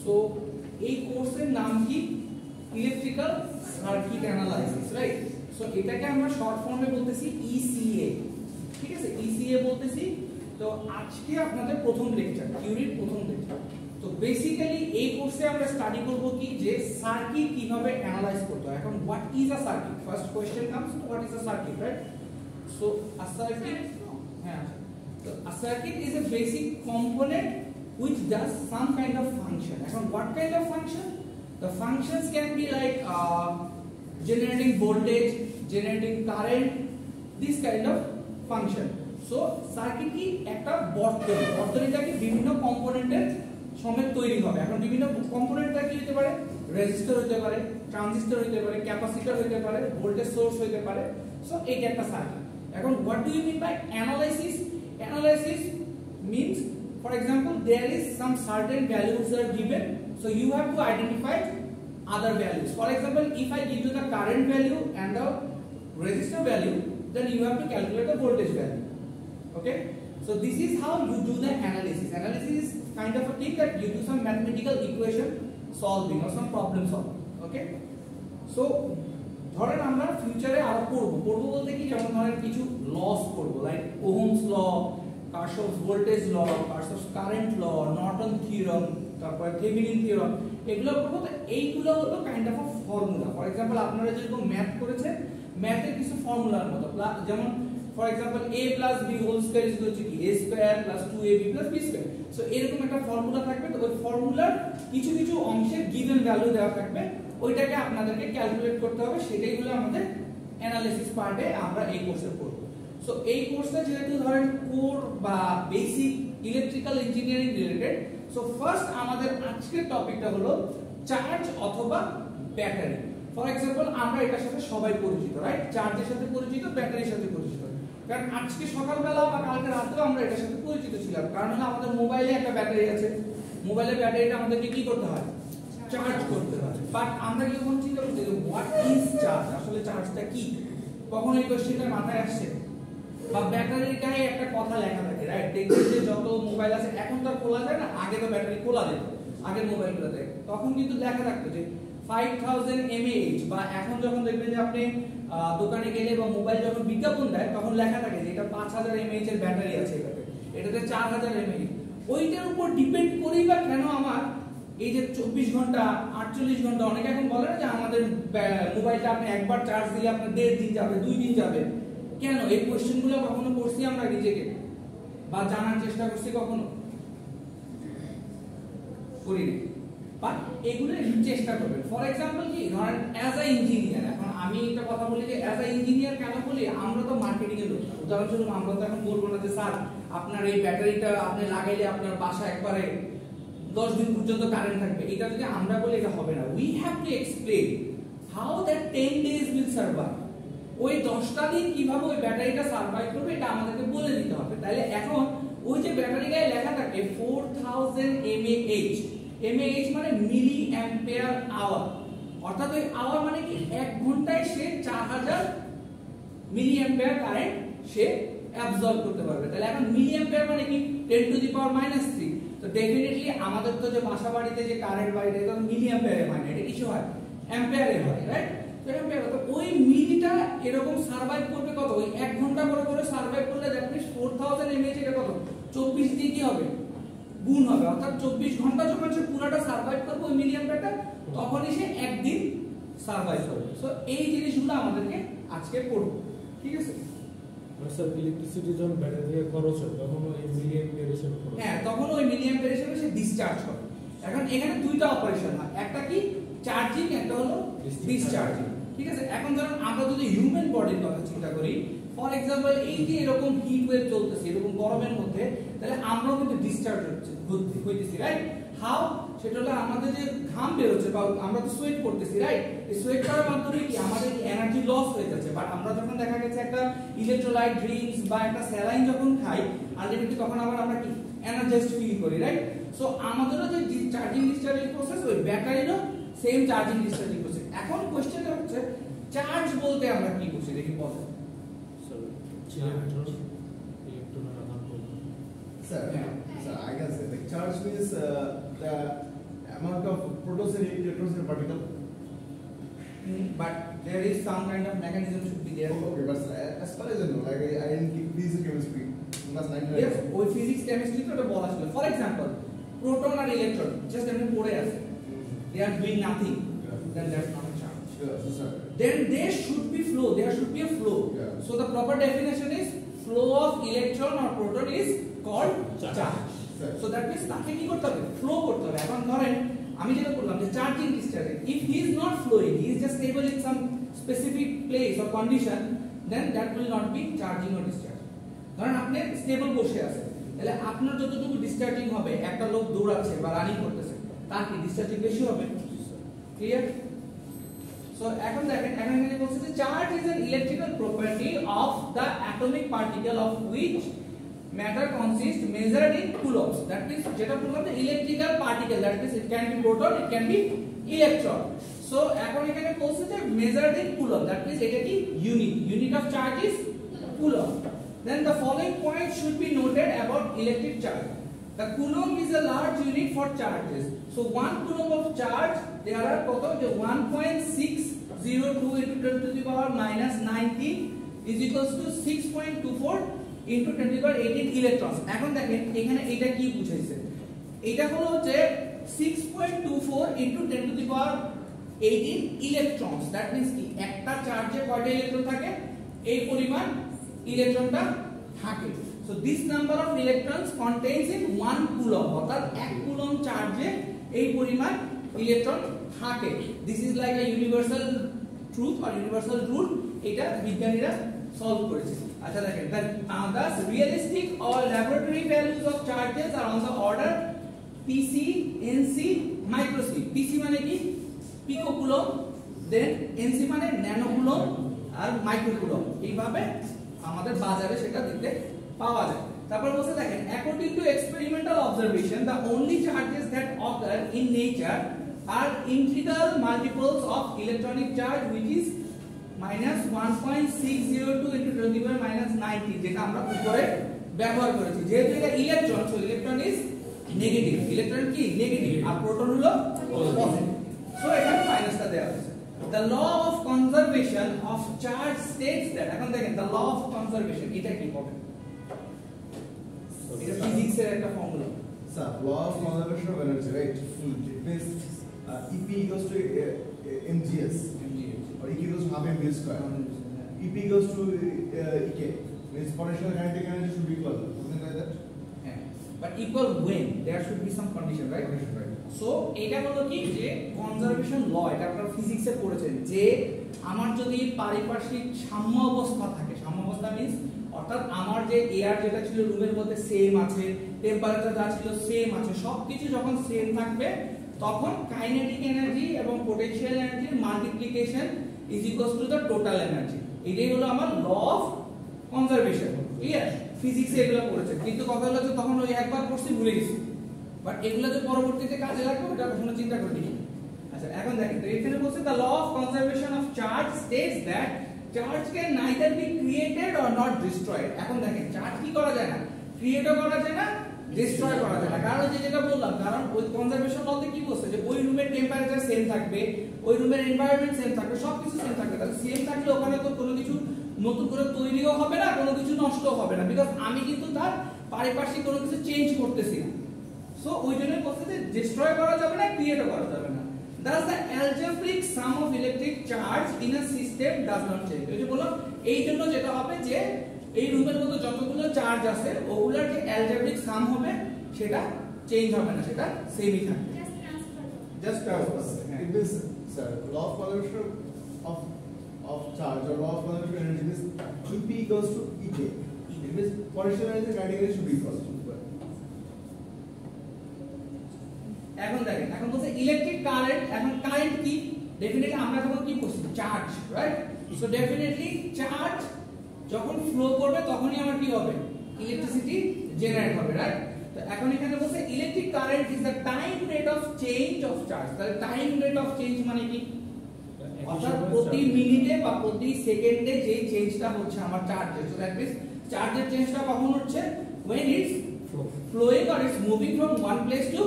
So এই কোর্সের নাম কি electrical circuit analysis, right? So এটাকে আমরা শর্ট ফর্মে বলতেছি ইসিএ, ঠিক আছে? ইসিএ বলতেছি। তো আজকে আপনাদের প্রথম লেকচার, থিওরির প্রথম লেকচার। তো বেসিক্যালি এই কোর্সে আমরা স্টাডি করব কি যে সার্কিট কিভাবে অ্যানালাইজ করতে হয়। এখন what is a circuit, first question comes to what is a circuit, right? So a circuit, হ্যাঁ, so a circuit is a basic component which does some kind of function. And what kind of function? The functions can be like generating voltage, generating current, this kind of function. So circuit কি একটা বর্তনী, বর্তনীটাকে বিভিন্ন কম্পোনেন্টের সমেত তৈরি হবে। এখন বিভিন্ন কম্পোনেন্টটা কি হতে পারে? রেজিস্টর হতে পারে, ট্রানজিস্টর হতে পারে, ক্যাপাসিটর হতে পারে, ভোল্টেজ সোর্স হতে পারে। সো এটা একটা সার্কিট। এখন what do you mean by analysis? Analysis means, for example, there is some certain values are given, so you have to identify other values. For example, if I give you the current value and the resistor value, then you have to calculate the voltage value. Okay, so this is how you do the analysis. Analysis is kind of a thing that you do some mathematical equation solving or some problem solving. Okay, so ধরেন আমরা ফিউচারে আরো পড়ব বলতে কি, যেমন ধরেন কিছু লস পড়ব, like Ohm's law, Kirchhoff's voltage law, Kirchhoff's current law, Norton theorem, তারপর থেভেনিন থিওরেম, এগুলো পড়ব। তো এইগুলো হলো kind of a formula. For example আপনারা যেরকম ম্যাথ করেছেন, ম্যাথের কিছু ফর্মুলার মতো, যেমন for example a plus b whole square is equal to কি a square plus 2ab plus b square. So এরকম একটা ফর্মুলা থাকবে। তো ওই ফর্মুলার কিছু কিছু অংশের গিভেন ভ্যালু দেওয়া থাকবে, ওইটাকে আপনাদেরকে ক্যালকুলেট করতে হবে। সেটাই হলো আমাদের অ্যানালিসিস পার্টে আমরা এই কোর্সে পড়ব। সো এই কোর্সটা যেহেতু ধরেন কোর বা basic electrical engineering related, so first আমাদের আজকের টপিকটা হলো চার্জ অথবা ব্যাটারি। ফর এক্সাম্পল আমরা এটার সাথে সবাই পরিচিত, রাইট? চার্জের সাথে পরিচিত, ব্যাটারির সাথে পরিচিত। কারণ আজকে সকালবেলা বা কালকে রাতেও আমরা এটার সাথে পরিচিত ছিলাম, কারণ হলো আমাদের মোবাইলে একটা ব্যাটারি আছে। মোবাইলের ব্যাটারিটা আমাদেরকে কি করতে হয়? চার্জ করতে হয়। বাট আমরা যখন চিন্তা করছি যে হোয়াট ইজ চার্জ, আসলে চার্জটা কি, কখন এই কোশ্চেনটা মাথায় আসছে? বা ব্যাটারির গায়ে একটা কথা লেখা থাকে, রাইট? দেখবেন যে যত মোবাইল আছে এখন তো আর খোলা যায় না, আগে তো ব্যাটারি খোলা যেত, আগের মোবাইলগুলোতে তখন কিন্তু লেখা থাকতো যে 5000 mAh। বা এখন যখন দেখবেন যে আপনি দোকানে গেলে বা মোবাইল যখন বিজ্ঞাপন দেয়, তখন লেখা থাকে যে এটা 5000 mAh এর ব্যাটারি আছে, এটাতে 4000 mAh। ওইটার উপর ডিপেন্ড করেই বা কেন আমার এই যে 24 ঘন্টা 48 ঘন্টা, অনেকে এখন বলে না যে আমাদের মোবাইলটা আপনি একবার চার্জ দিলে আপনার 1.5 দিন যাবে, 2 দিন যাবে, কেন? এই কোশ্চেনগুলো কখনো করছি আমরা নিজেকে বা জানার চেষ্টা করছি? কখনো করিনি। বাট এগুলো চেষ্টা করবেন। ফর এক্সাম্পল কি, ধরেন অ্যাজ আ ইঞ্জিনিয়ার, এখন আমি একটা কথা বলি যে অ্যাজ আ ইঞ্জিনিয়ার কেন বলি, আমরা তো মার্কেটিং এর লোক। উদাহরণস্বরূপ আমরা তো এখন বলবো না যে স্যার আপনার এই ব্যাটারিটা আপনি লাগাইলে আপনার বাসা একবারে 10 দিন পর্যন্ত কারেন্ট থাকবে। এটা যদি আমরা বলি এটা হবে না। We have to explain how that 10 days will survive. ওই 10টা দিন কিভাবে ওই ব্যাটারিটা সার্ভাইভ করবে এটা আমাদেরকে বলে দিতে হবে। তাহলে এখন ওই যে ব্যাটারি গায়ে লেখা থাকে 4000 mAh, mAh মানে মিলি অ্যাম্পিয়ার আওয়ার, অর্থাৎ ওই আওয়ার মানে কি 1 ঘন্টায় সে 4000 মিলি অ্যাম্পিয়ার কারেন্ট সে অ্যাবজর্ব করতে পারবে। তাহলে এখন মিলি অ্যাম্পিয়ার মানে কি 10 টু দি পাওয়ার -3। তো ডেফিনেটলি আমাদের তো যে বাসা বাড়িতে যে কারেন্ট বাইরে এটা মিলি অ্যাম্পিয়ারে হয় না, এটা কিছু হয় অ্যাম্পিয়ারে হয়, রাইট? তো অ্যাম্পিয়ার, তো ওই মিলিটা এরকম সার্ভাইভ করবে কত? ওই 1 ঘন্টা করে সার্ভাইভ করলে দ্যাট মিন্স 4000 mAh এটা কত 24 দিয়ে কি হবে? গুণ হবে। অর্থাৎ 24 ঘন্টা যখন সে পুরোটা সার্ভাইভ করবে ওই মিলি অ্যাম্পিয়ারটা, তখনই সে একদিন সার্ভাইভ করবে। সো এই জিনিসগুলো আমাদেরকে আজকে পড়ব, ঠিক আছে? স্যার ইলেকট্রিসিটি যখন ব্যাটারি থেকে খরচ হয় তখন ওই মিলি অ্যাম্পিয়ার হিসেবে খরচ, হ্যাঁ, তখন ওই মিলি অ্যাম্পিয়ার হিসেবে সে ডিসচার্জ করে। এখন এখানে দুইটা অপারেশন হয়, একটা কি চার্জিং, একটা হলো ডিসচার্জিং, ঠিক আছে? এখন ধরুন আমরা যদি হিউম্যান বডির কথা চিন্তা করি, ফর এক্সাম্পল এই যে এরকম হিট ওয়েভ চলতেছে এরকম গরমের মধ্যে, তাহলে আমরাও কিন্তু ডিসচার্জ হইতেছি, রাইট? হাউ? সেটা হলো আমাদের যে ঘাম বের হচ্ছে বা আমরা তো সোয়েট করতেছি, রাইট? এই সোয়েট করার মাধ্যমে কি আমাদের এনার্জি লস হয়ে যাচ্ছে। বাট আমরা যখন দেখা গেছে একটা ইলেকট্রোলাইট ড্রিঙ্কস বা একটা স্যালাইন যখন খাই আলটিমেটলি তখন আবার আমরা কি এনার্জাইজড ফিল করি, রাইট? সো আমাদেরও যে চার্জিং ডিসচার্জিং প্রসেস, ওই ব্যাটারিরও সেম চার্জিং ডিসচার্জিং প্রসেস। এখন কোশ্চেনটা হচ্ছে চার্জ বলতে আমরা কি বুঝি, দেখি বলেন। Sir, I can say the charge means the amount of protons and electrons in a particle. But there is some kind of mechanism should be there. Okay, but as far as I know, like I didn't keep physics chemistry. Class 9. Yes, ওই physics chemistry তো এটা বলা ছিল। For example, proton R electron just এমনি পড়ে আছে, they are doing nothing, then that's not a charge. Sir. Then there should be flow, there should be a flow. Yeah. So the proper definition is flow of electron or proton is called charge. Sir. So that means তাকে কি করতে হবে? Flow করতে হবে। এখন ধরেন আমি যেটা বললাম যে charging discharging, if he is not flowing, he is just stable in some specific place or condition, then that will not be charging or discharging. ধরেন আপনি স্টেবল বসে আছেন, তাহলে আপনার যতটুকু ডিসচার্জিং হবে, একটা লোক দৌড়াচ্ছে বা রানিং করতেছে, তার কি ডিসচার্জিং বেশি হবে? ক্লিয়ার? সো এখন দেখেন, এখানে বলছে যে charge is an electrical property of the atomic particle of which matter consists measured in coulombs. That means যেটা বললাম যে electrical particle, that means it can be proton, it can be electron. So এখন এখানে বলছে যে measured in coulomb, that means এটা কি unit of charge is coulomb. Then the following points should be noted about electric charge. The coulomb is a large unit for charges. So 1 coulomb of charge, there are total 1.602 into 10 to the power minus 19 is equals to 6.24 into 10 to the power 18 electrons. এখন দেখেন এখানে এটা কি বুঝাইছে, এটা হলো যে 6.24 into 10 to the power 18 electrons. That means কি একটা চার্জে কয়টা ইলেকট্রন থাকে, এই পরিমাণ ইলেকট্রনটা থাকে। So this number of electrons contains in 1 coulomb, অর্থাৎ 1 coulomb চার্জে এই পরিমাণ ইলেকট্রন থাকে। This is like a universal truth or universal rule, এটা বিজ্ঞানীরা সলভ করেছে। আচ্ছা দেখেন, thus realistic or laboratory values of charges are on the order pc, nc, microscope. pc মানে কি picocoulomb, then nc মানে nanocoulomb আর microcoulomb। এইভাবে আমাদের বাজারে সেটা দেখতে পাওয়া যায়। তারপর বলতে দেখেন, according to experimental observation, the only charges that occur in nature are integral multiples of electronic charge, which is minus 1.602 into 10 to the power minus 90, যেটা আমরা উপরে ব্যবহার করেছি। যেহেতু এটা electron, so electron is negative, electron কি negative আর proton হলো positive. So এখানে মাইনাসটা দেওয়া আছে। The law of conservation of charge states that, এখন দেখেন the law of conservation এটা কি হবে, এটা ফিজিক্সের একটা formula. Sir, law of conservation of energy, right? It means EP equals to mgs or E equals to half mv square. EP equals to ek, means potential kinetic energy should be equal, something like that. But equal when there should be some condition, right? Right. So এটা হলো কি যে conservation ল, এটা আপনারা ফিজিক্সে পড়েছেন যে আমার যদি পারিপার্শ্বিক সাম্য অবস্থা থাকে, সাম্য অবস্থা মিন্স অর্থাৎ আমার যে এয়ার যেটা ছিল রুমের মধ্যে সেম আছে, টেম্পারেচার যা ছিল সেম আছে, সবকিছু যখন সেম থাকবে তখন কাইনেটিক এনার্জি এবং পোটেনশিয়াল এনার্জির multiplication is equals to the total energy. এটাই হলো আমার ল অফ কনজারভেশন। ক্লিয়ার? ফিজিক্সে এগুলো পড়েছেন, কিন্তু কথা হলো যে তখন ওই একবার পড়ছি ভুলে গেছি, বাট এগুলো যে পরবর্তীতে কাজে লাগবে ওটা কখনো চিন্তা করিনি। আচ্ছা এখন দেখেন, তো এখানে বলছে the law of conservation of charge states that charge can neither be created or not destroyed. এখন দেখেন চার্জ কি করা যায় না, ক্রিয়েটও করা যায় না, ডিস্ট্রয় করা যায় না। কারণ যেটা বললাম, কারণ ওই কনজারভেশন লতে কি বলছে যে ওই রুমের টেম্পারেচার সেম থাকবে, ওই রুমের এনভায়রনমেন্ট সেম থাকবে, সবকিছু সেম থাকবে। তাহলে সেম থাকলে ওখানে তো কোনো কিছু নতুন করে তৈরিও হবে না, কোনো কিছু নষ্টও হবে না, বিকজ আমি কিন্তু তার পারিপার্শ্বিক কোনো কিছু চেঞ্জ করতেছি না। সো ওই জন্য বলছে যে ডিস্ট্রয় করা যাবে না, ক্রিয়েটও করা যাবে না। Thus the algebraic sum of electric charge in a system does not change. এই যে বললাম, এই জন্য যেটা হবে যে এই রুমের মধ্যে যতগুলো চার্জ আছে ওগুলোর যে algebraic sum হবে সেটা চেঞ্জ হবে না, সেটা সেমই থাকবে। Just transfer. It means, sir, law of conservation of charge or law of conservation of energy means EP equals to EK. It means potential energy and kinetic energy should be equal. এখন দেখেন, এখন বলছে electric current. এখন current কি, definitely আমরা যখন কি করছি charge, right? So definitely charge যখন ফ্লো করবে তখনই আমার কি হবে, ইলেকট্রিসিটি জেনারেট হবে, রাইট? তো এখন এখানে বলছে electric current is the time rate of change of charge. তাহলে টাইম রেট অফ চেঞ্জ মানে কি, অর্থাৎ প্রতি মিনিটে বা প্রতি সেকেন্ডে যে চেঞ্জটা হচ্ছে আমার চার্জে। সো দ্যাট মিন্স চার্জের চেঞ্জটা কখন হচ্ছে, when it's flowing or it's moving from one place to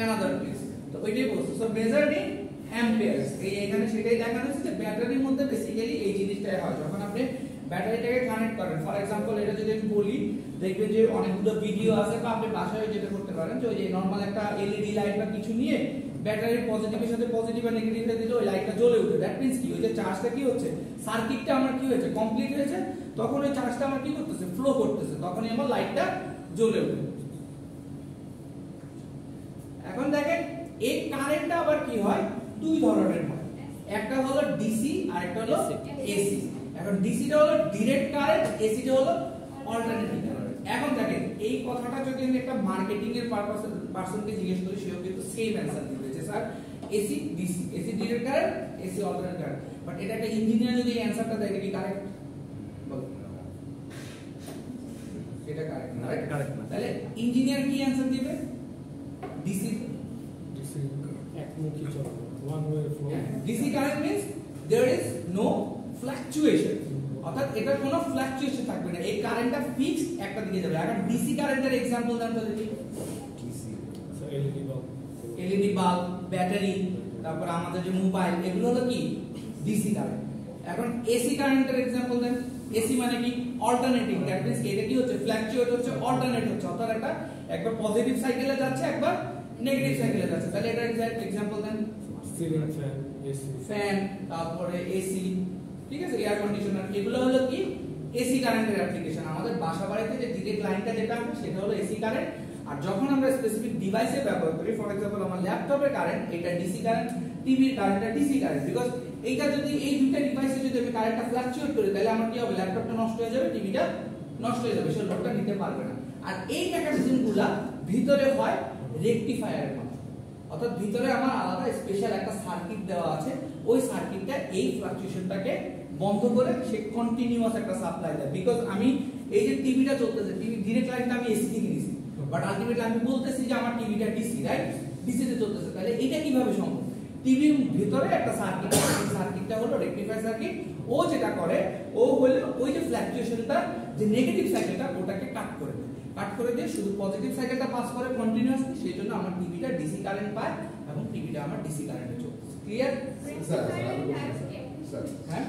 another place. তো ওইটাই সো মেজার্ড ইন অ্যাম্পিয়ারস। এখানে সেটাই দেখানো হচ্ছে যে ব্যাটারির মধ্যে বেসিক্যালি এই জিনিসটাই হয় যখন আপনি ব্যাটারিটাকে কানেক্ট করেন। ফর एग्जांपल এটা যদি আমি বলি, দেখবেন যে অনেকগুলো ভিডিও আছে বা আপনি বাসায় যেটা করতে পারেন যে ওই যে নরমাল একটা এলইডি লাইট বা কিছু নিয়ে ব্যাটারির পজিটিভের সাথে পজিটিভ আর নেগেটিভটা দিলে ওই লাইটটা জ্বলে উঠে। দ্যাট মিন্স কি, ওই যে চার্জটা কি হচ্ছে, সার্কিটটা আমার কি হয়েছে, কমপ্লিট হয়েছে, তখন ওই চার্জটা আমার কি করতেছে, ফ্লো করতেছে, তখনই আমার লাইটটা জ্বলে উঠে। এখন দেখেন এই কারেন্টটা আবার কি হয়, দুই ধরনের হয়, একটা হলো ডিসি আর একটা হলো এসি। এখন ডিসিটা হলো ডাইরেক্ট কারেন্ট, এসিটা হলো অল্টারনেটিং কারেন্ট। এখন দেখেন এই কথাটা যদি আমি একটা মার্কেটিং এর পারসনকে জিজ্ঞেস করি, সেও কিন্তু সেম অ্যানসার দিবে যে sir AC DC, AC direct current, AC alternating current. But এটা একটা ইঞ্জিনিয়ার যদি অ্যানসারটা দেয়, এটা কি কারেক্ট? এটা কারেক্ট না, রাইট? কারেক্ট না। তাহলে ইঞ্জিনিয়ার কি অ্যানসার দিবে? ডিসি। ডিসি একমুখী চলন, one way flow. DC current means there is no fluctuation, অর্থাৎ এটা কোনো ফ্লাকচুয়েশন থাকবে না, এই কারেন্টটা ফিক্সড একটা দিকে যাবে। এখন ডিসি কারেন্টের एग्जांपल দেন তো দেখি। DC sir LED bulb, LED bulb, battery, তারপর আমাদের যে মোবাইল, এগুলো হলো কি ডিসি কারেন্ট। এখন এসি কারেন্টের एग्जांपल দেন। এসি মানে কি অল্টারনেটিং, দ্যাট মিন্স এটা কি হচ্ছে, ফ্লাকচুয়েট হচ্ছে, অল্টারনেট হচ্ছে, অর্থাৎ একটা একবার পজিটিভ সাইকেলে যাচ্ছে, একবার নেগেটিভ সাইকেলে যাচ্ছে। তাহলে এটার एग्जांपल দেন। সিলিং ফ্যান, এসি ফ্যান, তারপরে এসি, ঠিক আছে, এয়ার কন্ডিশনার, এগুলো হলো কি এসি কারেন্টের অ্যাপ্লিকেশন। আমাদের বাসা বাড়িতে যে ডিরেক্ট লাইনটা যেটা আছে সেটা হলো এসি কারেন্ট। আর যখন আমরা স্পেসিফিক ডিভাইসে ব্যবহার করি, ফর एग्जांपल আমার ল্যাপটপের কারেন্ট এটা ডিসি কারেন্ট, টিভির কারেন্টটা ডিসি কারেন্ট, বিকজ এইটা যদি এই দুটো ডিভাইসে যদি আমি কারেন্টটা ফ্লাকচুয়েট করি, তাহলে আমার কি হবে, ল্যাপটপটা নষ্ট হয়ে যাবে, টিভিটা নষ্ট হয়ে যাবে, সে লোডটা নিতে পারবে না। আর এই মেকানিজমগুলা ভিতরে হয় রেকটিফায়ারের মতো, অর্থাৎ ভিতরে আমার আলাদা স্পেশাল একটা সার্কিট দেওয়া আছে, ওই সার্কিটটা এই ফ্লাকচুয়েশনটাকে বন্ধ করে সে কন্টিনিউয়াস একটা সাপ্লাই দেয়। বিকজ আমি এই যে টিভিটা চলতেছে, টিভি ডিরেক্ট লাইনটা আমি এসি থেকে নিছি, বাট আলটিমেটলি আমি বলতেছি যে আমার টিভিটা ডিসি, রাইট? ডিসি তে চলতেছে, তাহলে এটা কিভাবে সম্ভব? টিভির ভিতরে একটা সার্কিট আছে, এই সার্কিটটা হলো রেকটিফায়ার সার্কিট। ও যেটা করে, ও হলো ওই যে ফ্লাকচুয়েশনটা, যে নেগেটিভ সাইকেলটা, ওটাকে কাট করে দেয়, কাট করে দিয়ে শুধু পজিটিভ সাইকেলটা পাস করে কন্টিনিউয়াসলি। সেই জন্য আমার টিভিটা ডিসি কারেন্ট পায় এবং টিভিটা আমার ডিসি কারেন্টে চলছে। ক্লিয়ার? স্যার হ্যাঁ,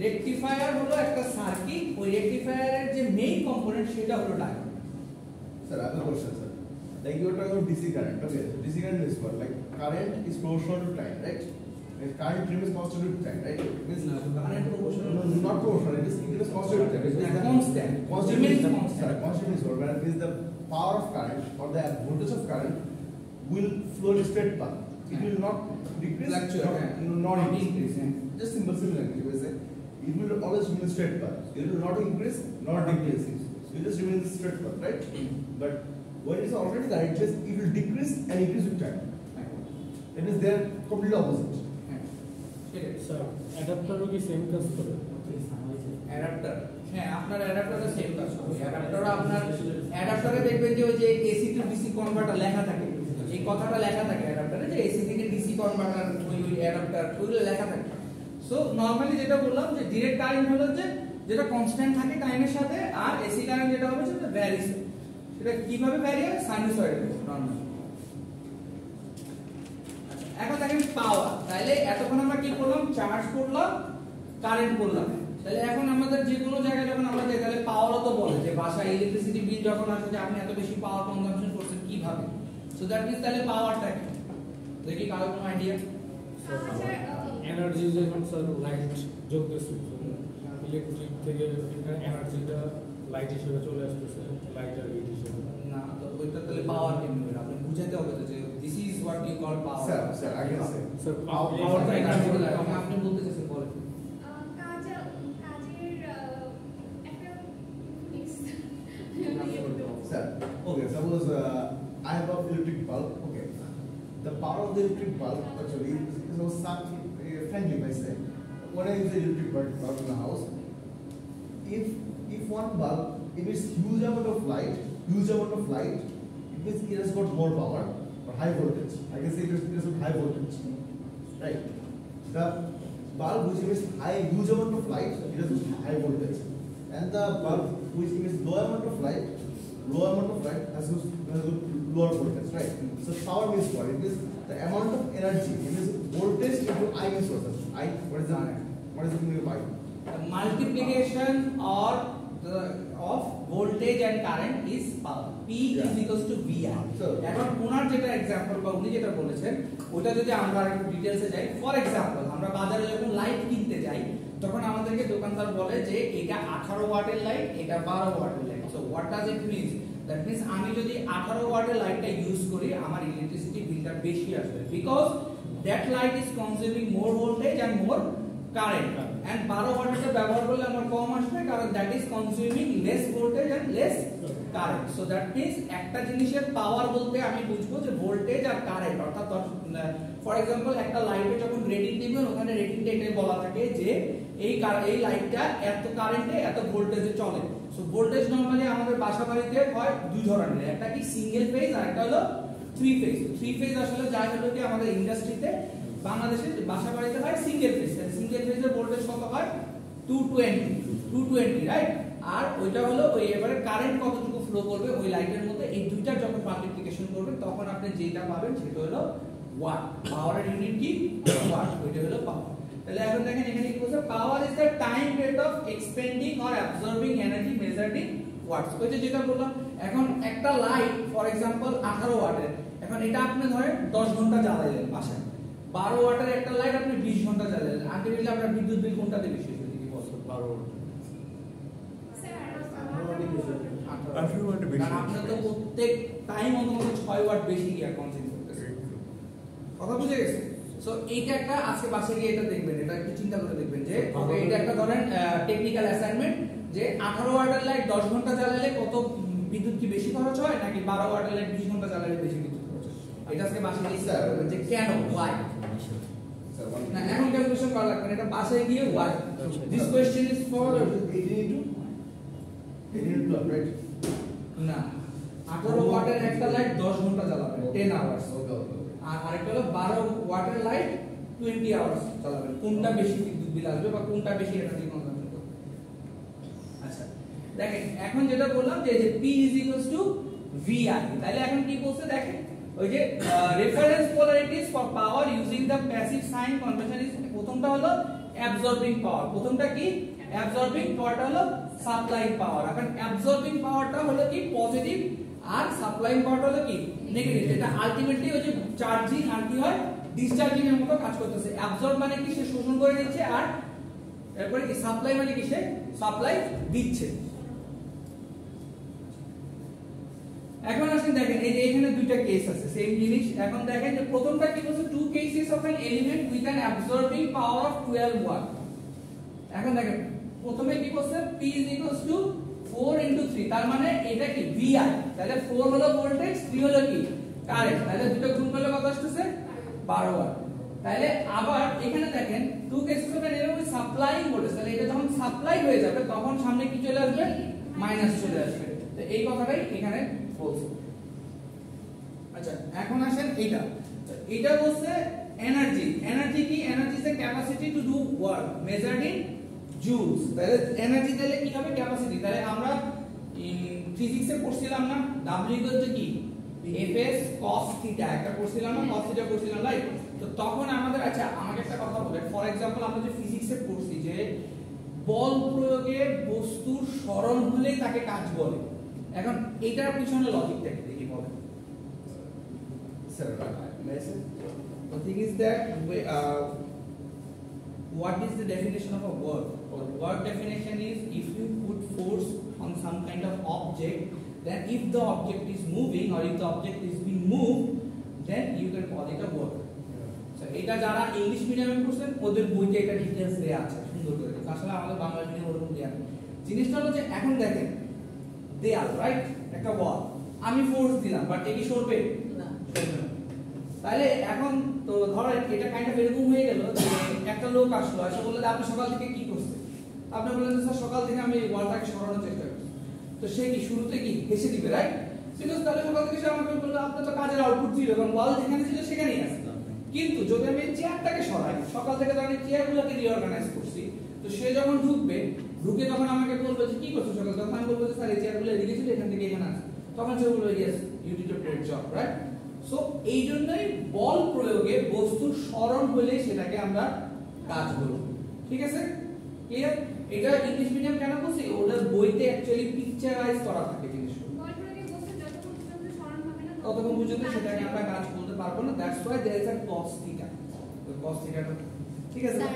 রেকটিফায়ার হলো একটা সার্কিট, ওই রেকটিফায়ারের যে মেইন কম্পোনেন্ট সেটা হলো diode. Sir, I have a question, sir. Like you were talking about DC current. Okay, DC current is what? Like current is proportional to time, right? Like current remains constant with time, right? It means Current proportional. No, not proportional. It is constant with time. It means that Constant. Constant Remains means constant. Sir, constant means what? When it means the power of current or the voltage of current will flow in a straight path. It will not decrease, Fluctuate, not not increase. increase, yeah. Just simple language. You will say it will always remain straight path. It will not increase, not decrease. It will just remain straight path, right? But when it's already current, it will decrease and increase with time. That means they are completely opposite. Sir অ্যাডাপ্টারও কি same কাজ করে? Adapter, হ্যাঁ, আপনার অ্যাডাপ্টারও same কাজ করে। অ্যাডাপ্টারও আপনার অ্যাডাপ্টারে দেখবেন যে ওই যে এসি টু ডিসি কনভার্টার লেখা থাকে, এই কথাটা লেখা থাকে অ্যাডাপ্টারে, যে এসি থেকে ডিসি কনভার্টার, ওই অ্যাডাপ্টার, ওইগুলো লেখা থাকে। সো নরমালি যেটা বললাম যে ডিরেক্ট কারেন্ট হলো যে যেটা কনস্ট্যান্ট থাকে টাইমের সাথে, আর এসি কারেন্ট যেটা হবে সেটা ভ্যারিস। সেটা কিভাবে ভ্যারি হয়? সাইনুসয়েডাল নরমালি। এখন দেখেন পাওয়ার, তাহলে এতক্ষণ আমরা কি করলাম, চার্জ করলাম, কারেন্ট করলাম। তাহলে এখন আমাদের যে কোনো জায়গায় যখন আমরা যাই, তাহলে পাওয়ারও তো বলে যে বাসায় ইলেকট্রিসিটি বিল যখন আসে যে আপনি এত বেশি পাওয়ার কনজাম্পশন করছেন কিভাবে। সো দ্যাট মিন্স তাহলে পাওয়ারটা কি, দেখি কারো কোনো আইডিয়া? এনার্জি যখন স্যার লাইট জ্বলতেছে, ইলেকট্রিক থেকে এনার্জিটা লাইট হিসেবে চলে আসতেছে, লাইট আর হিট হিসেবে। না, তো ওইটা তাহলে পাওয়ার কেমনে হবে? আপনি বুঝাতে হবে তো যে this is what you call power. Sir, I can say. Sir পাওয়ারটা এনার্জি বলে আপনি বলতে চাইছেন, বলেন। Sir, okay, suppose I have an electric bulb, okay. The power of the electric bulb actually is also frankly if I say, when I use the electric bulb in the house, if one bulb emits huge amount of light, it means it has got more power or high voltage. I can say it has got high voltage, right? The bulb which emits huge amount of light, it has got high voltage, and the bulb which emits low amount of light, lower amount of light has lower voltage, right? So power means what? It is the amount of energy. It is voltage into I means what? I. What is the meaning of I? The multiplication or the of voltage and current is power. P is equals to VI. এখন ওনার যেটা example বা উনি যেটা বলেছেন ওটা যদি আমরা একটু ডিটেইলসে যাই, ফর एग्जांपल আমরা বাজারে যখন লাইট কিনতে যাই তখন আমাদেরকে দোকানদার বলে যে এটা 18 ওয়াটের লাইট, এটা 12 ওয়াটের light. So what does it means? That means আমি যদি 18 ওয়াটের লাইটটা ইউজ করি আমার ইলেকট্রিসিটি বিলটা বেশি আসবে, because that light is consuming more voltage and more current, and 12 ওয়াটেরটা ব্যবহার করলে আমার কম আসবে কারণ that is consuming less voltage and less current. So that means একটা জিনিসের পাওয়ার বলতে আমি বুঝবো যে ভোল্টেজ আর কারেন্ট, অর্থাৎ ফর एग्जांपल একটা লাইটে যখন রেটিং দিবেন ওখানে রেটিংটা এটাই বলা থাকে যে এই লাইটটা এত কারেন্টে এত ভোল্টেজে চলে। সো ভোল্টেজ নরমালি আমাদের বাসা বাড়িতে হয় দুই ধরনের, একটা কি সিঙ্গেল ফেজ আর একটা হলো থ্রি ফেজ। থ্রি ফেজ আসলে যা হলো কি আমাদের ইন্ডাস্ট্রিতে বাংলাদেশে বাসা বাড়িতে হয় সিঙ্গেল ফেজ। সিঙ্গেল ফেজের ভোল্টেজ কত হয়? 220, রাইট? আর ওইটা হলো ওই এবারে কারেন্ট কতটুকু ফ্লো করবে ওই লাইটের মধ্যে, এই দুইটা যখন মাল্টিপ্লিকেশন করবে তখন আপনি যেটা পাবেন সেটা হলো ওয়াট। পাওয়ারের ইউনিট কি? ওয়াট। ওইটা হলো পাওয়ার। তাহলে এখন দেখেন এখানে কি বলছে? Power is the time rate of expending or absorbing energy measured in watts. ওই যে যেটা বললাম, এখন একটা লাইট ফর एग्जांपल 18 ওয়াটের, এখন এটা আপনি ধরেন 10 ঘন্টা জ্বালাইলেন বাসায়। 12 ওয়াটের একটা লাইট আপনি 20 ঘন্টা জ্বালাইলেন, আলটিমেটলি আপনার বিদ্যুৎ বিল কোনটাতে বেশি হচ্ছে? কি বলছো? 12 ওয়াট। আপনার তো প্রত্যেক টাইম অন্তত 6 ওয়াট বেশি গিয়া কনজিউম করতেছে। কথা বুঝে গেছে? সো এইটা একটা আজকে বাসে গিয়ে এটা দেখবেন, এটা একটু চিন্তা করে দেখবেন যে ওকে এটা একটা ধরেন টেকনিক্যাল অ্যাসাইনমেন্ট যে 18 ওয়াটের লাইট 10 ঘন্টা জ্বালালে কত বিদ্যুৎ কি বেশি খরচ হয় নাকি 12 ওয়াটের লাইট 20 ঘন্টা জ্বালালে বেশি বিদ্যুৎ খরচ হয়? এটা আজকে বাসে গিয়ে চিন্তা করবেন যে কেন, why। না এখন ক্যালকুলেশন করা লাগবে না, এটা বাসে গিয়ে why। This question is for 18 right? না 18 ওয়াটের একটা লাইট 10 ঘন্টা জ্বালাবে 10 আওয়ার্স। ওকে। আর আরেকটা হলো 12 ওয়াটের লাইট 20 আওয়ার্স চালাবেন। কোনটা বেশি বিদ্যুৎ বিল আসবে বা কোনটা বেশি এনার্জি কনজাম্পশন করবে? আচ্ছা দেখেন এখন যেটা বললাম যে P VI, তাহলে এখন কি বলছে দেখেন ওই যে reference polarities for power using the passive sign convention is, প্রথমটা হলো অ্যাবজর্বিং পাওয়ার। প্রথমটা কি? অ্যাবজর্বিং পাওয়ারটা হলো সাপ্লাইং পাওয়ার। এখন অ্যাবজর্বিং পাওয়ারটা হলো কি পজিটিভ আর সাপ্লাইং পাওয়ারটা হলো কি নেগেটিভ। এটা আলটিমেটলি ওই যে চার্জিং আর কি হয় ডিসচার্জিং এর মতো কাজ করতেছে। অ্যাবজর্ব মানে কি সে শোষণ করে নিচ্ছে, আর এরপরে কি সাপ্লাই মানে কি সে সাপ্লাই দিচ্ছে। এখন আসেন দেখেন এই যে এখানে দুইটা কেস আছে সেম জিনিস। এখন দেখেন যে প্রথমটা কি বলছে two cases of an element with an absorbing power of 12 watt. এখন দেখেন প্রথমে কি বলছে P 4 * 3, তার মানে এটা কি VI। তাহলে 4 হলো ভোল্টেজ, 3 হলো কি কারেন্ট, তাহলে দুটো গুণ করলে কত আসছে? 12 ওয়াট। তাহলে আবার এখানে দেখেন two cases of an element supplying voltage, তাহলে এটা যখন সাপ্লাই হয়ে যাবে তখন সামনে কি চলে আসবে? মাইনাস চলে আসবে। তো এই কথাটাই এখানে বলছে। আচ্ছা এখন আসেন এটা বলছে এনার্জি। এনার্জি কি? Energy is the capacity to do work measured in joules. তাহলে এনার্জি তাহলে কি হবে? ক্যাপাসিটি। তাহলে আমরা ফিজিক্সে পড়ছিলাম না W কি Fs cos θ, একটা পড়ছিলাম না, cos θ পড়ছিলাম রাইট? তো তখন আমাদের আচ্ছা আমাকে একটা কথা বলেন, ফর एग्जांपल আমরা যে ফিজিক্সে পড়ছি যে বল প্রয়োগে বস্তুর সরণ হলেই তাকে কাজ বলে। এখন এটার পিছনে লজিকটা কি দেখি বলেন Sir, the thing is that what is the definition of a work? Or work definition is if you put force on some kind of object, then if the object is moving or if the object is being moved, then you can call it a work. So এটা যারা English মিডিয়ামে পড়ছেন ওদের বইতে এটা details দেয়া আছে সুন্দর করে। আসলে আমাদের বাংলা মিডিয়ামে ওরকম দেয়া নেই। জিনিসটা হলো যে এখন দেখেন দেয়াল রাইট, একটা ওয়াল, আমি ফোর্স দিলাম বাট কি সরবে না। তাহলে এখন তো ধরেন এটা কাইন্ড অফ এরকম হয়ে গেল যে একটা লোক আসলো, এসে বলল আপনি সকাল থেকে কি করছেন? আপনি বললেন স্যার সকাল থেকে আমি ওয়ালটাকে সরানোর চেষ্টা করছি। তো সে কি শুরুতে কি হেসে দিবে রাইট? বিকজ তাহলে সকাল থেকে সে আমাকে বলল আপনার তো কাজের আউটপুট ছিল, কারণ ওয়াল যেখানে ছিল সেখানেই আছে। কিন্তু যদি আমি চেয়ারটাকে সরাই, সকাল থেকে তো আমি চেয়ারগুলোকে রিঅর্গানাইজ করছি, তো সে যখন ঢুকে যখন আমাকে বলবে যে কি করছো সকাল, তখন আমি বলবো যে স্যার এই চেয়ারগুলো এদিকে ছিল এখান থেকে এখানে আসছে। তখন সে বলবে yes you did a great job, right? So এই জন্যই বল প্রয়োগে বস্তুর স্মরণ হলে সেটাকে আমরা কাজ বলবো, ঠিক আছে? ক্লিয়ার? এটা ইংলিশ মিডিয়াম কেন বলছি, ওদের বইতে অ্যাকচুয়ালি পিকচারাইজ করা থাকে জিনিসগুলো, ততক্ষণ পর্যন্ত সেটাকে আমরা কাজ বলতে পারবো না। That's why there is a cos theta. তো cos থিটাটা ঠিক আছে স্যার,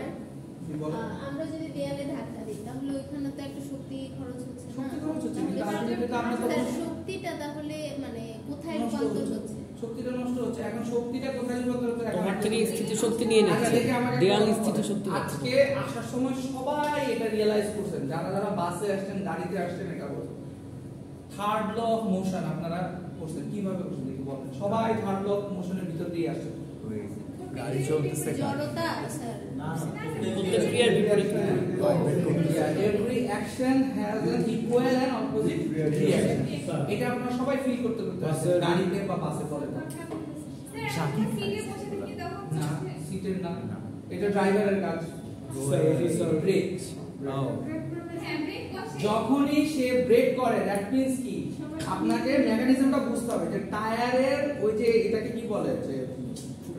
বলো। আমরা যদি দেয়ালে ধাক্কা দিই তাহলে ওইখানে তো একটা শক্তি খরচ হচ্ছে না? শক্তি খরচ হচ্ছে, কিন্তু তাহলে ultimately তো আমরা তো স্যার, শক্তিটা তাহলে মানে কোথায় নষ্ট রূপান্তর হচ্ছে। হচ্ছে? শক্তিটা নষ্ট হচ্ছে। এখন শক্তিটা কোথায় রূপান্তর হচ্ছে? এখন তোমার থেকে স্থিতি শক্তি নিয়ে আচ্ছা, নিচ্ছে, দেখে আমাকে দেয়াল একটা স্থিতি কথা শক্তি বলো। নিচ্ছে। আজকে আসার সময় সবাই এটা রিয়েলাইজ করছেন, যারা যারা বাসে আসছেন, গাড়িতে আসছেন, এটা বলছেন থার্ড ল অফ মোশন আপনারা করছেন। কিভাবে করছেন দেখি বলেন। সবাই থার্ড ল অফ মোশনের ভিতর দিয়ে আসছেন। গাড়ি চলতেছে জড়তা স্যার, প্রত্যেক ক্রিয়ার বিপরীত every action has an equal and opposite reaction. এটা আপনারা সবাই ফিল করতে পারছেন গাড়িতে বা বাসে পড়ে। না, সিটের না, এটা ড্রাইভারের কাজ। ব্রেক, যখনই সে ব্রেক করে দ্যাট মিন্স কি, আপনাকে মেকানিজমটা বুঝতে হবে যে টায়ারের ওই যে এটাকে কি বলে, যে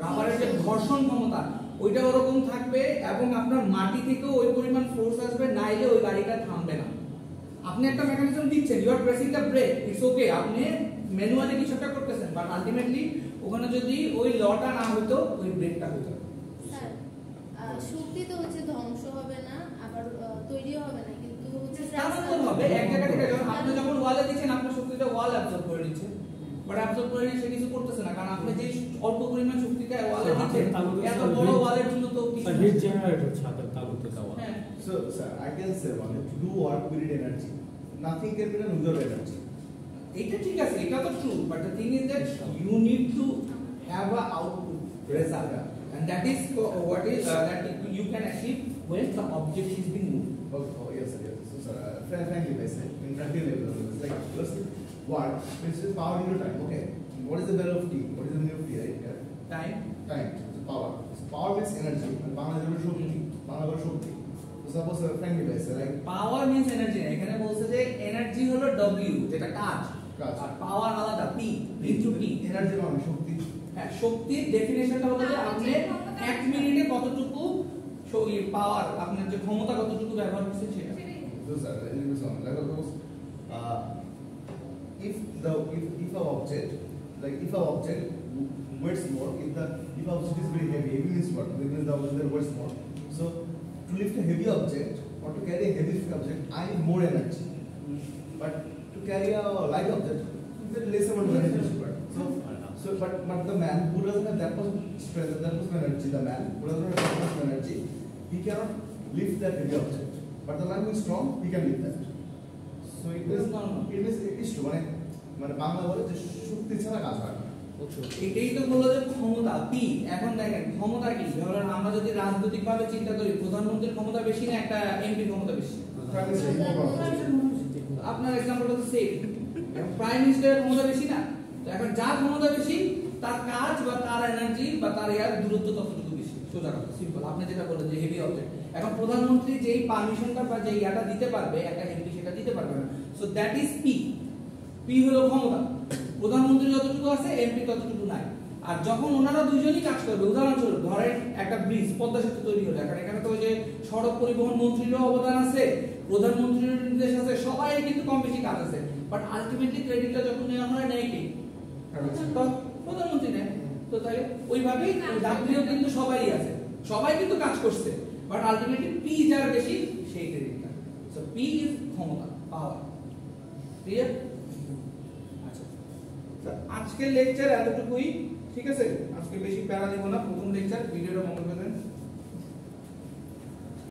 রাবারের যে ঘর্ষণ ক্ষমতা ওইটা ওরকম থাকবে, এবং আপনার মাটি থেকেও ওই পরিমাণ ফোর্স আসবে, নাইলে ওই গাড়িটা থামবে না। আপনি একটা মেকানিজম দিচ্ছেন, you are pressing the brake, it's okay, আপনি ম্যানুয়ালি কিছু একটা করতেছেন, বাট আলটিমেটলি ওখানে যদি ওই লটা না হতো, ওই ব্রেকটা হতো। স্যার শক্তি তো হচ্ছে ধ্বংস হবে না, আবার তৈরিও হবে না, কিন্তু হচ্ছে স্থানান্তর হবে এক জায়গা থেকে। যখন আপনি যখন ওয়ালে দিচ্ছেন, আপনার শক্তিটা ওয়াল অ্যাবজর্ব করে নিচ্ছে, বাট অ্যাবজর্ব করে নিয়ে সে কিছু করতেছে না, কারণ আপনি যে অল্প পরিমাণ শক্তিটা ওয়ালে দিচ্ছেন, এত বড় ওয়ালের জন্য তো কিছু হিট জেনারেটর ছাদের তালুতে দেওয়া। হ্যাঁ। So, sir, I can say one, to do work we need energy. Nothing can be done without energy. এটা ঠিক আছে, এটা তো true, but the thing is that you need to have a output result, and that is what is that you can achieve when the object is being moved. Oh, yes, sir, yes. So, sir, frankly, I said, in practical level, it's like, let's see, work, which is power into time, okay? What is the value of T? What is the meaning of T, right? Yeah. Time. Time, so power. So, power means energy, and power is equal to Shakti. Power is equal to Shakti. So, suppose, frankly, I said, like, power means energy না, এখানে বলছে যে energy হলো W, যেটা কাজ, কাজ। আর পাওয়ার আলাদা P into T। energy মানে শক্তি। হ্যাঁ, শক্তির ডেফিনেশনটা হলো যে আপনি 1 মিনিটে কতটুকু পাওয়ার, আপনার যে ক্ষমতা কতটুকু ব্যবহার করছেন সেটা। So, sir, let me say, like, suppose, if a object, like, if a object weighs more, if object is very heavy means what? Means the object weighs more. So, to lift a heavy object or to carry a heavy object, I need more energy. But to carry a light object, you get less amount of energy required. But the man who doesn't have that much strength, that much energy, the man who doesn't have that much energy, he cannot lift that heavy object. But the man who is strong, he can lift that. So it is true. মানে বাংলা বলে যে শক্তি ছাড়া কাজ হয় না। এটাই তো বললো যে ক্ষমতা পি। এখন দেখেন ক্ষমতা কি, ধরেন আমরা যদি রাজনৈতিক ভাবে চিন্তা করি, প্রধানমন্ত্রীর ক্ষমতা বেশি না একটা এমপির ক্ষমতা বেশি? আপনার এক্সাম্পলটা তো সেম, প্রাইম মিনিস্টারের ক্ষমতা বেশি না? তো এখন যার ক্ষমতা বেশি তার কাজ বা তার এনার্জি বা তার এর দূরত্ব ততটুকু বেশি। সোজা কথা, সিম্পল। আপনি যেটা বললেন যে হেভি অবজেক্ট, এখন প্রধানমন্ত্রী যেই পারমিশনটা বা যেই ইয়াটা দিতে পারবে একটা এমপি সেটা দিতে পারবে না। So that is P. P হলো ক্ষমতা। প্রধানমন্ত্রী যতটুকু আছে এমপি ততটুকু নাই। আর যখন ওনারা দুইজনই কাজ করবে, উদাহরণস্বরূপ ধরেন একটা ব্রিজ, পদ্মা সেতু তৈরি হলো, এখন এখানে তো ওই যে সড়ক পরিবহন মন্ত্রীরও অবদান আছে, প্রধানমন্ত্রীর নির্দেশ আছে, সবাই কিন্তু কম বেশি কাজ আছে, বাট আলটিমেটলি ক্রেডিটটা যখন নেওয়া হয় নেয় কি তো প্রধানমন্ত্রী নেয়। তো তাহলে ওইভাবেই ডাব্লিউ কিন্তু সবাই আছে, সবাই কিন্তু কাজ করছে, বাট আলটিমেটলি পি যার বেশি সেই ক্রেডিটটা। সো পি ইজ ক্ষমতা, পাওয়ার। ক্লিয়ার? আচ্ছা, আজকের লেকচার এতটুকুই, ঠিক আছে? আজকে বেশি প্যারা দিব না, প্রথম লেকচার। ভিডিওটা মনে করবেন।